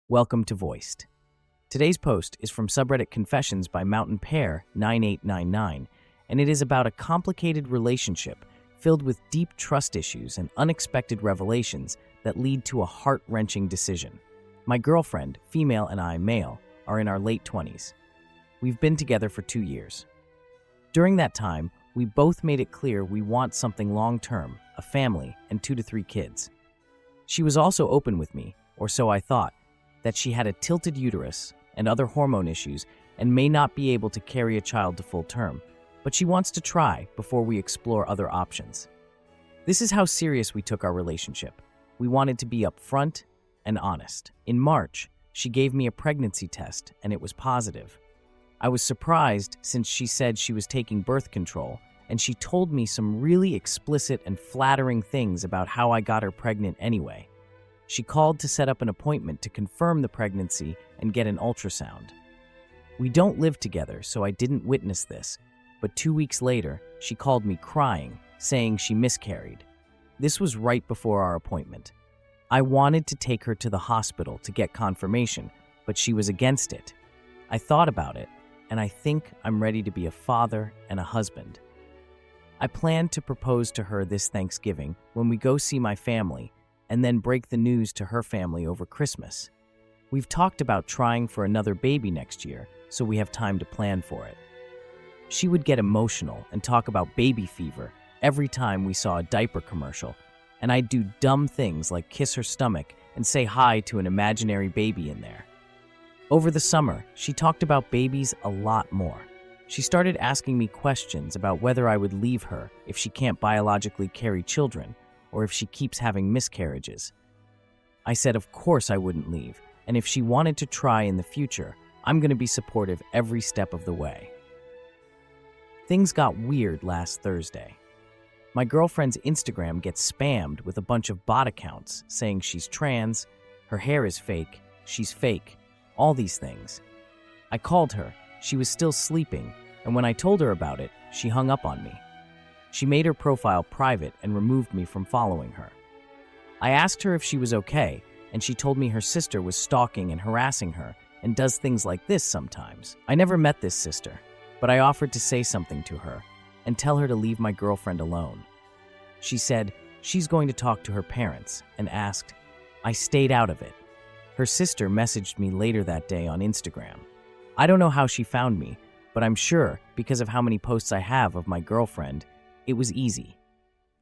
Welcome to Voiced. Today's post is from subreddit Confessions by Mountain Pear 9899, and it is about a complicated relationship filled with deep trust issues and unexpected revelations that lead to a heart-wrenching decision. My girlfriend, female, and I, male, are in our late 20s. We've been together for 2 years. During that time, we both made it clear we want something long-term, a family, and 2 to 3 kids. She was also open with me, or so I thought, that she had a tilted uterus and other hormone issues and may not be able to carry a child to full term, but she wants to try before we explore other options. This is how serious we took our relationship. We wanted to be upfront and honest. In March, she gave me a pregnancy test and it was positive. I was surprised since she said she was taking birth control, and she told me some really explicit and flattering things about how I got her pregnant anyway. She called to set up an appointment to confirm the pregnancy and get an ultrasound. We don't live together, so I didn't witness this, but 2 weeks later, she called me crying, saying she miscarried. This was right before our appointment. I wanted to take her to the hospital to get confirmation, but she was against it. I thought about it, and I think I'm ready to be a father and a husband. I plan to propose to her this Thanksgiving when we go see my family, and then break the news to her family over Christmas. We've talked about trying for another baby next year, so we have time to plan for it. She would get emotional and talk about baby fever every time we saw a diaper commercial, and I'd do dumb things like kiss her stomach and say hi to an imaginary baby in there. Over the summer, she talked about babies a lot more. She started asking me questions about whether I would leave her if she can't biologically carry children, or if she keeps having miscarriages. I said of course I wouldn't leave, and if she wanted to try in the future, I'm going to be supportive every step of the way. Things got weird last Thursday. My girlfriend's Instagram gets spammed with a bunch of bot accounts saying she's trans, her hair is fake, she's fake, all these things. I called her, she was still sleeping, and when I told her about it, she hung up on me. She made her profile private and removed me from following her. I asked her if she was okay, and she told me her sister was stalking and harassing her and does things like this sometimes. I never met this sister, but I offered to say something to her and tell her to leave my girlfriend alone. She said she's going to talk to her parents and asked. I stayed out of it. Her sister messaged me later that day on Instagram. I don't know how she found me, but I'm sure because of how many posts I have of my girlfriend, it was easy.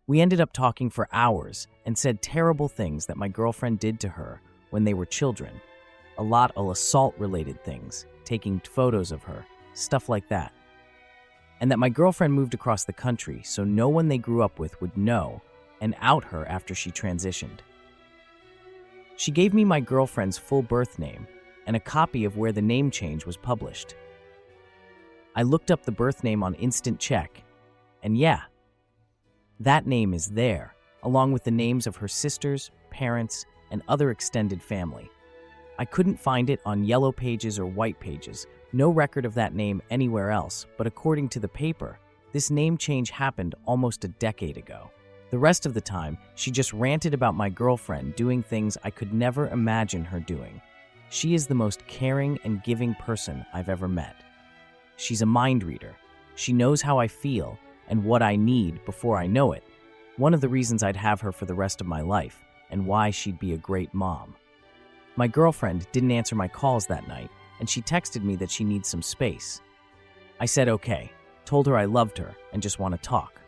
We ended up talking for hours and said terrible things that my girlfriend did to her when they were children. A lot of assault-related things, taking photos of her, stuff like that. And that my girlfriend moved across the country so no one they grew up with would know and out her after she transitioned. She gave me my girlfriend's full birth name and a copy of where the name change was published. I looked up the birth name on Instant Check, and yeah, that name is there, along with the names of her sisters, parents, and other extended family. I couldn't find it on Yellow Pages or White Pages, no record of that name anywhere else, but according to the paper, this name change happened almost a decade ago. The rest of the time, she just ranted about my girlfriend doing things I could never imagine her doing. She is the most caring and giving person I've ever met. She's a mind reader. She knows how I feel and what I need before I know it. One of the reasons I'd have her for the rest of my life, and why she'd be a great mom. My girlfriend didn't answer my calls that night, and she texted me that she needs some space. I said okay, told her I loved her and just want to talk.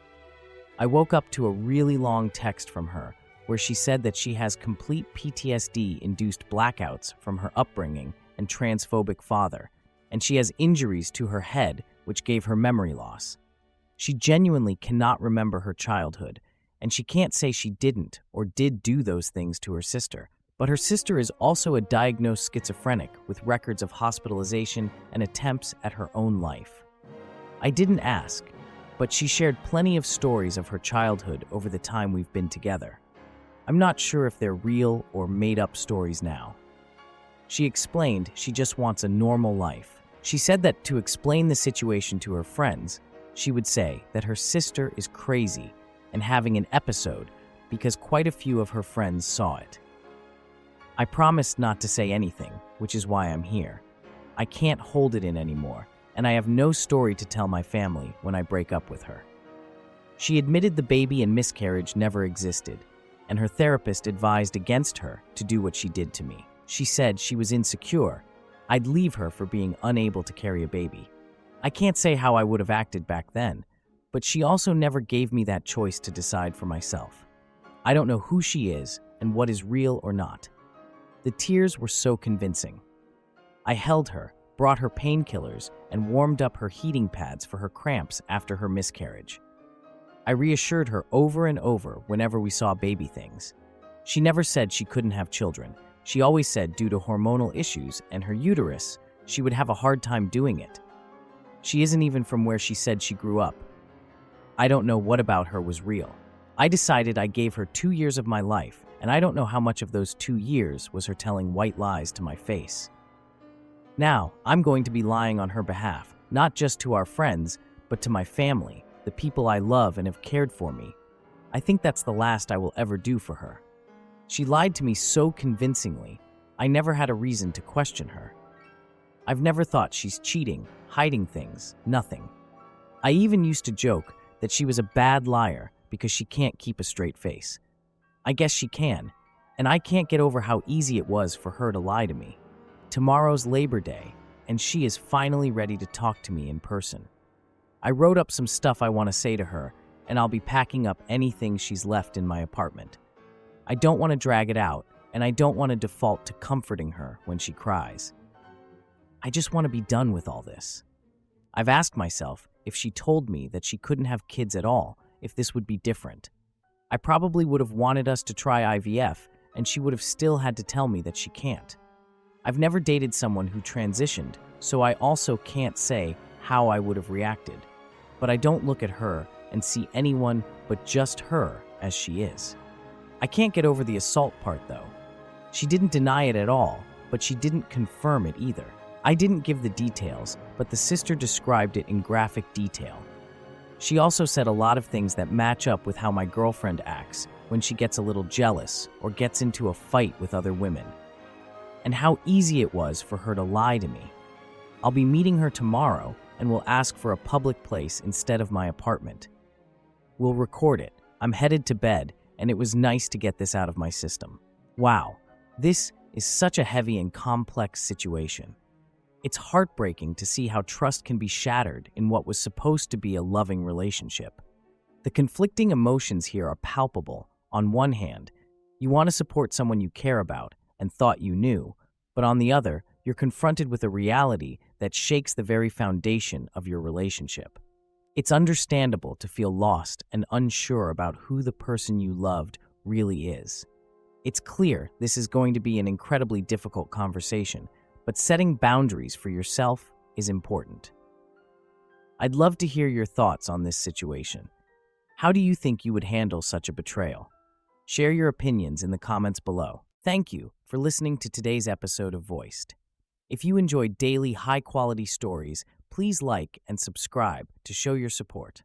I woke up to a really long text from her where she said that she has complete PTSD-induced blackouts from her upbringing and transphobic father, and she has injuries to her head which gave her memory loss. She genuinely cannot remember her childhood, and she can't say she didn't or did do those things to her sister. But her sister is also a diagnosed schizophrenic with records of hospitalization and attempts at her own life. I didn't ask, but she shared plenty of stories of her childhood over the time we've been together. I'm not sure if they're real or made-up stories now. She explained she just wants a normal life. She said that to explain the situation to her friends, she would say that her sister is crazy and having an episode because quite a few of her friends saw it. I promised not to say anything, which is why I'm here. I can't hold it in anymore, and I have no story to tell my family when I break up with her. She admitted the baby and miscarriage never existed, and her therapist advised against her to do what she did to me. She said she was insecure. I'd leave her for being unable to carry a baby. I can't say how I would have acted back then, but she also never gave me that choice to decide for myself. I don't know who she is and what is real or not. The tears were so convincing. I held her, brought her painkillers, and warmed up her heating pads for her cramps after her miscarriage. I reassured her over and over whenever we saw baby things. She never said she couldn't have children. She always said due to hormonal issues and her uterus, she would have a hard time doing it. She isn't even from where she said she grew up. I don't know what about her was real. I decided I gave her 2 years of my life, and I don't know how much of those 2 years was her telling white lies to my face. Now, I'm going to be lying on her behalf, not just to our friends, but to my family, the people I love and have cared for me. I think that's the last I will ever do for her. She lied to me so convincingly, I never had a reason to question her. I've never thought she's cheating, hiding things, nothing. I even used to joke that she was a bad liar because she can't keep a straight face. I guess she can, and I can't get over how easy it was for her to lie to me. Tomorrow's Labor Day, and she is finally ready to talk to me in person. I wrote up some stuff I want to say to her, and I'll be packing up anything she's left in my apartment. I don't want to drag it out, and I don't want to default to comforting her when she cries. I just want to be done with all this. I've asked myself if she told me that she couldn't have kids at all, if this would be different. I probably would have wanted us to try IVF, and she would have still had to tell me that she can't. I've never dated someone who transitioned, so I also can't say how I would have reacted. But I don't look at her and see anyone but just her as she is. I can't get over the assault part, though. She didn't deny it at all, but she didn't confirm it either. I didn't give the details, but the sister described it in graphic detail. She also said a lot of things that match up with how my girlfriend acts when she gets a little jealous or gets into a fight with other women, and how easy it was for her to lie to me. I'll be meeting her tomorrow and will ask for a public place instead of my apartment. We'll record it. I'm headed to bed, and it was nice to get this out of my system. Wow, this is such a heavy and complex situation. It's heartbreaking to see how trust can be shattered in what was supposed to be a loving relationship. The conflicting emotions here are palpable. On one hand, you want to support someone you care about and thought you knew, but on the other, you're confronted with a reality that shakes the very foundation of your relationship. It's understandable to feel lost and unsure about who the person you loved really is. It's clear this is going to be an incredibly difficult conversation, but setting boundaries for yourself is important. I'd love to hear your thoughts on this situation. How do you think you would handle such a betrayal? Share your opinions in the comments below. Thank you for listening to today's episode of Voiced. If you enjoyed daily high-quality stories, please like and subscribe to show your support.